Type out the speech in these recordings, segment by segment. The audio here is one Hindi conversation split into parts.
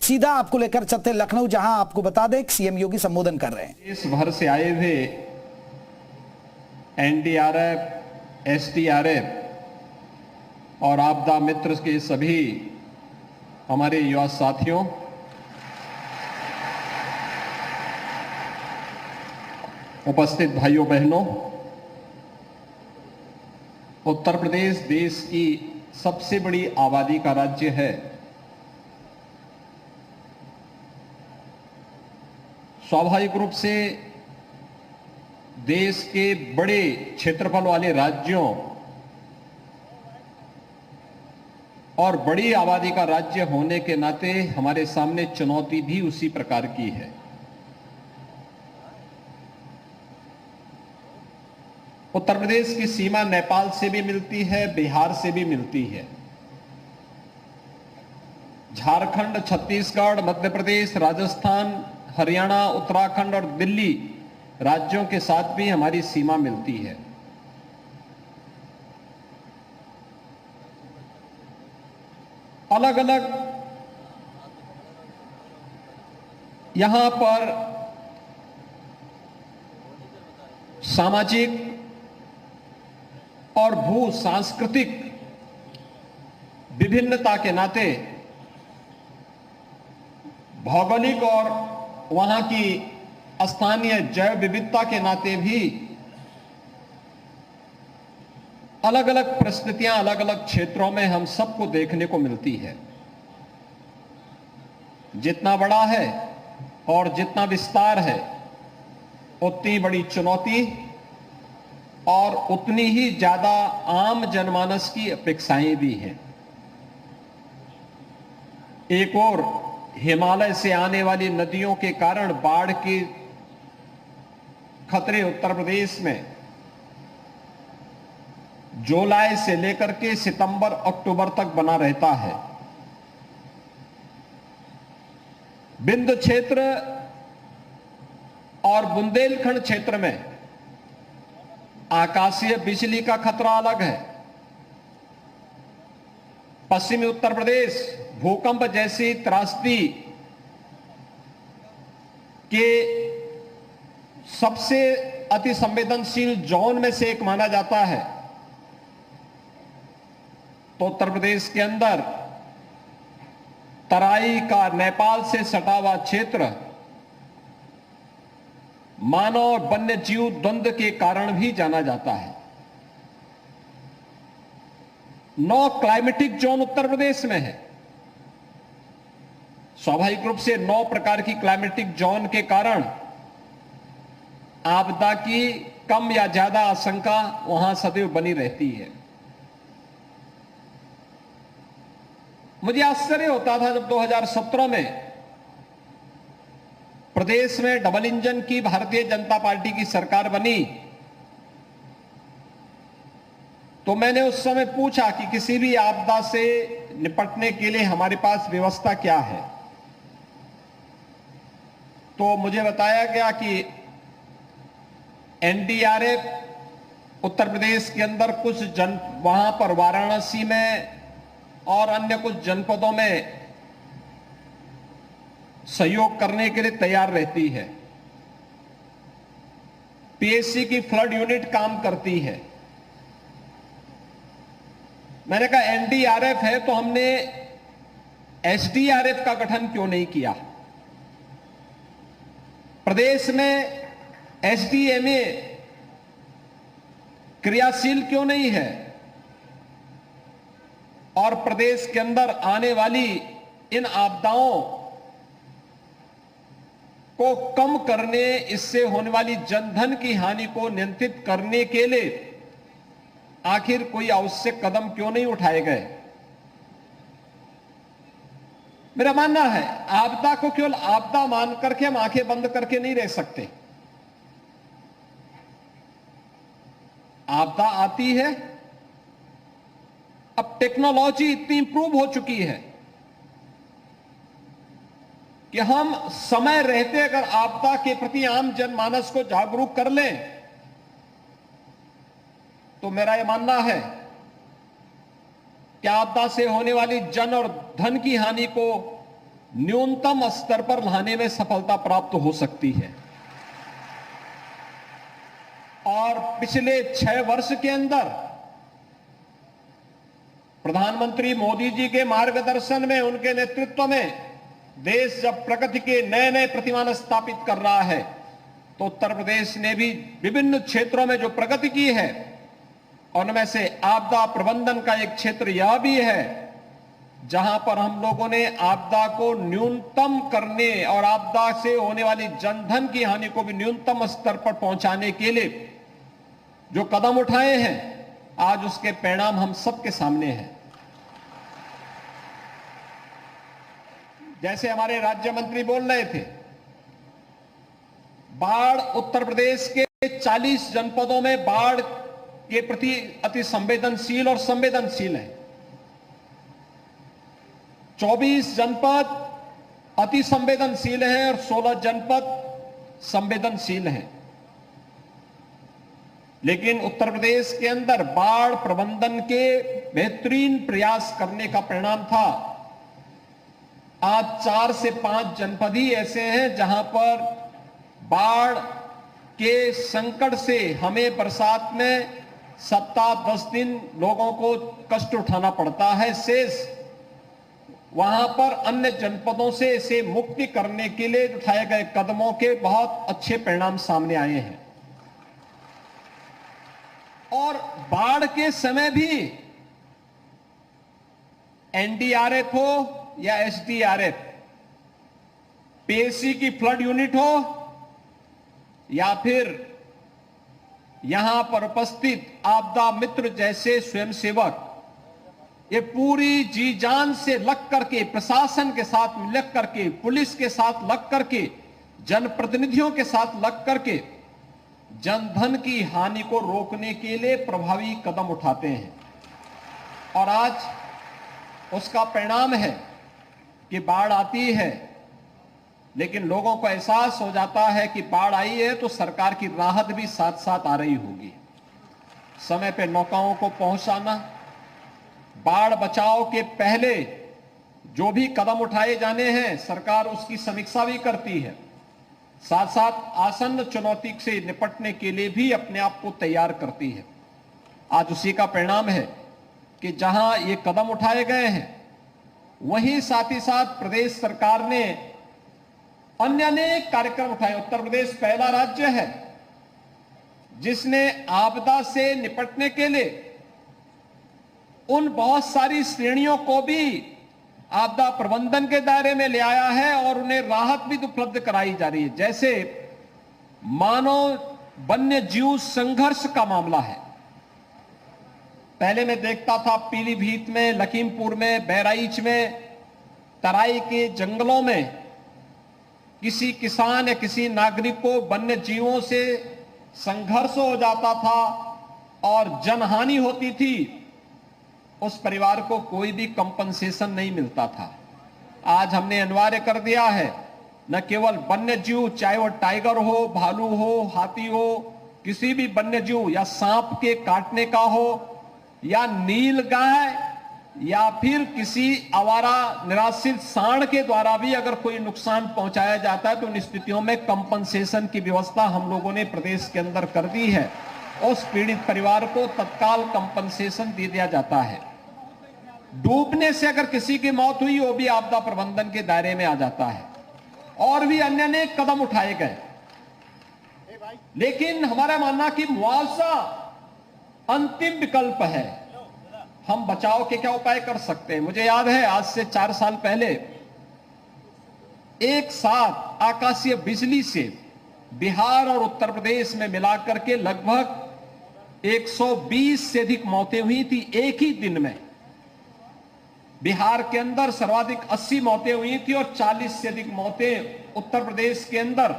सीधा आपको लेकर चलते लखनऊ, जहां आपको बता दें सीएम योगी संबोधन कर रहे हैं। देश भर से आए हुए एनडीआरएफ, एसडीआरएफ और आपदा मित्र के सभी हमारे युवा साथियों, उपस्थित भाइयों बहनों, उत्तर प्रदेश देश की सबसे बड़ी आबादी का राज्य है। स्वाभाविक रूप से देश के बड़े क्षेत्रफल वाले राज्यों और बड़ी आबादी का राज्य होने के नाते हमारे सामने चुनौती भी उसी प्रकार की है। उत्तर प्रदेश की सीमा नेपाल से भी मिलती है, बिहार से भी मिलती है। झारखंड, छत्तीसगढ़, मध्य प्रदेश, राजस्थान, हरियाणा, उत्तराखंड और दिल्ली राज्यों के साथ भी हमारी सीमा मिलती है। अलग अलग यहां पर सामाजिक और भू सांस्कृतिक विभिन्नता के नाते भौगोलिक और वहां की स्थानीय जैव विविधता के नाते भी अलग अलग परिस्थितियां अलग अलग क्षेत्रों में हम सबको देखने को मिलती है। जितना बड़ा है और जितना विस्तार है, उतनी बड़ी चुनौती और उतनी ही ज्यादा आम जनमानस की अपेक्षाएं भी हैं। एक और हिमालय से आने वाली नदियों के कारण बाढ़ के खतरे उत्तर प्रदेश में जुलाई से लेकर के सितंबर अक्टूबर तक बना रहता है। बिंदु क्षेत्र और बुंदेलखंड क्षेत्र में आकाशीय बिजली का खतरा अलग है। पश्चिमी उत्तर प्रदेश भूकंप जैसी त्रासदी के सबसे अति संवेदनशील जोन में से एक माना जाता है। तो उत्तर प्रदेश के अंदर तराई का नेपाल से सटा हुआ क्षेत्र मानव और वन्य जीव द्वंद्व के कारण भी जाना जाता है। 9 क्लाइमेटिक जोन उत्तर प्रदेश में है। स्वाभाविक रूप से 9 प्रकार की क्लाइमेटिक जोन के कारण आपदा की कम या ज्यादा आशंका वहां सदैव बनी रहती है। मुझे आश्चर्य होता था जब 2017 में प्रदेश में डबल इंजन की भारतीय जनता पार्टी की सरकार बनी, तो मैंने उस समय पूछा कि किसी भी आपदा से निपटने के लिए हमारे पास व्यवस्था क्या है। तो मुझे बताया गया कि एनडीआरएफ उत्तर प्रदेश के अंदर कुछ वहां पर वाराणसी में और अन्य कुछ जनपदों में सहयोग करने के लिए तैयार रहती है। पीएससी की फ्लड यूनिट काम करती है। मैंने कहा एनडीआरएफ है तो हमने एसडीआरएफ का गठन क्यों नहीं किया? प्रदेश में एसडीएमए क्रियाशील क्यों नहीं है? और प्रदेश के अंदर आने वाली इन आपदाओं को कम करने, इससे होने वाली जनधन की हानि को नियंत्रित करने के लिए आखिर कोई आवश्यक कदम क्यों नहीं उठाए गए? मेरा मानना है आपदा को केवल आपदा मान करके हम आंखें बंद करके नहीं रह सकते। आपदा आती है, अब टेक्नोलॉजी इतनी इंप्रूव हो चुकी है कि हम समय रहते अगर आपदा के प्रति आम जनमानस को जागरूक कर लें तो मेरा यह मानना है कि आपदा से होने वाली जन और धन की हानि को न्यूनतम स्तर पर लाने में सफलता प्राप्त हो सकती है। और पिछले 6 वर्ष के अंदर प्रधानमंत्री मोदी जी के मार्गदर्शन में, उनके नेतृत्व में देश जब प्रगति के नए नए प्रतिमान स्थापित कर रहा है, तो उत्तर प्रदेश ने भी विभिन्न क्षेत्रों में जो प्रगति की है, उनमें से आपदा प्रबंधन का एक क्षेत्र यह भी है जहां पर हम लोगों ने आपदा को न्यूनतम करने और आपदा से होने वाली जनधन की हानि को भी न्यूनतम स्तर पर पहुंचाने के लिए जो कदम उठाए हैं, आज उसके परिणाम हम सबके सामने हैं। जैसे हमारे राज्य मंत्री बोल रहे थे, बाढ़ उत्तर प्रदेश के 40 जनपदों में बाढ़ के प्रति अति संवेदनशील और संवेदनशील है। 24 जनपद अति संवेदनशील है और 16 जनपद संवेदनशील है। लेकिन उत्तर प्रदेश के अंदर बाढ़ प्रबंधन के बेहतरीन प्रयास करने का परिणाम था आज 4 से 5 जनपद ही ऐसे हैं जहां पर बाढ़ के संकट से हमें बरसात में सप्ताह 10 दिन लोगों को कष्ट उठाना पड़ता है। शेष वहां पर अन्य जनपदों से इसे मुक्ति करने के लिए उठाए गए कदमों के बहुत अच्छे परिणाम सामने आए हैं। और बाढ़ के समय भी एनडीआरएफ हो या एसडीआरएफ, पीएसी की फ्लड यूनिट हो या फिर यहां पर उपस्थित आपदा मित्र जैसे स्वयंसेवक, ये पूरी जी जान से लग करके, प्रशासन के साथ लग करके, पुलिस के साथ लग करके, जनप्रतिनिधियों के साथ लग करके जनधन की हानि को रोकने के लिए प्रभावी कदम उठाते हैं। और आज उसका परिणाम है कि बाढ़ आती है, लेकिन लोगों को एहसास हो जाता है कि बाढ़ आई है तो सरकार की राहत भी साथ साथ आ रही होगी। समय पे नौकाओं को पहुंचाना, बाढ़ बचाव के पहले जो भी कदम उठाए जाने हैं सरकार उसकी समीक्षा भी करती है, साथ साथ आसन्न चुनौती से निपटने के लिए भी अपने आप को तैयार करती है। आज उसी का परिणाम है कि जहां ये कदम उठाए गए हैं, वहीं साथ ही साथ प्रदेश सरकार ने अन्य अनेक कार्यक्रम उठाए। उत्तर प्रदेश पहला राज्य है जिसने आपदा से निपटने के लिए उन बहुत सारी श्रेणियों को भी आपदा प्रबंधन के दायरे में ले आया है और उन्हें राहत भी उपलब्ध कराई जा रही है। जैसे मानव वन्य जीव संघर्ष का मामला है। पहले मैं देखता था पीलीभीत में, लखीमपुर में, बहराइच में, तराई के जंगलों में किसी किसान या किसी नागरिक को वन्य जीवों से संघर्ष हो जाता था और जनहानि होती थी, उस परिवार को कोई भी कंपनसेशन नहीं मिलता था। आज हमने अनिवार्य कर दिया है, न केवल वन्य जीव, चाहे वो टाइगर हो, भालू हो, हाथी हो, किसी भी वन्य जीव, या सांप के काटने का हो, या नील गाय, या फिर किसी आवारा निराश्रित सांड के द्वारा भी अगर कोई नुकसान पहुंचाया जाता है तो उन स्थितियों में कंपनसेशन की व्यवस्था हम लोगों ने प्रदेश के अंदर कर दी है। उस पीड़ित परिवार को तत्काल कंपनसेशन दे दिया जाता है। डूबने से अगर किसी की मौत हुई, वो भी आपदा प्रबंधन के दायरे में आ जाता है। और भी अन्य अनेक कदम उठाए गए। लेकिन हमारा मानना कि मुआवजा अंतिम विकल्प है। हम बचाव के क्या उपाय कर सकते हैं? मुझे याद है आज से 4 साल पहले एक साथ आकाशीय बिजली से बिहार और उत्तर प्रदेश में मिलाकर के लगभग 120 से अधिक मौतें हुई थी एक ही दिन में। बिहार के अंदर सर्वाधिक 80 मौतें हुई थी और 40 से अधिक मौतें उत्तर प्रदेश के अंदर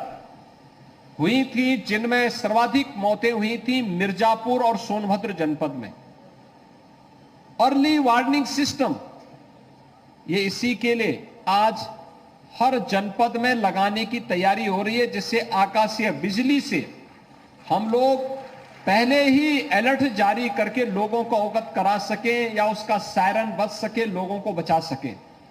हुई थी, जिनमें सर्वाधिक मौतें हुई थी मिर्जापुर और सोनभद्र जनपद में। अर्ली वार्निंग सिस्टम, ये इसी के लिए आज हर जनपद में लगाने की तैयारी हो रही है, जिससे आकाशीय बिजली से हम लोग पहले ही अलर्ट जारी करके लोगों को अवगत करा सकें या उसका सायरन बज सके, लोगों को बचा सकें।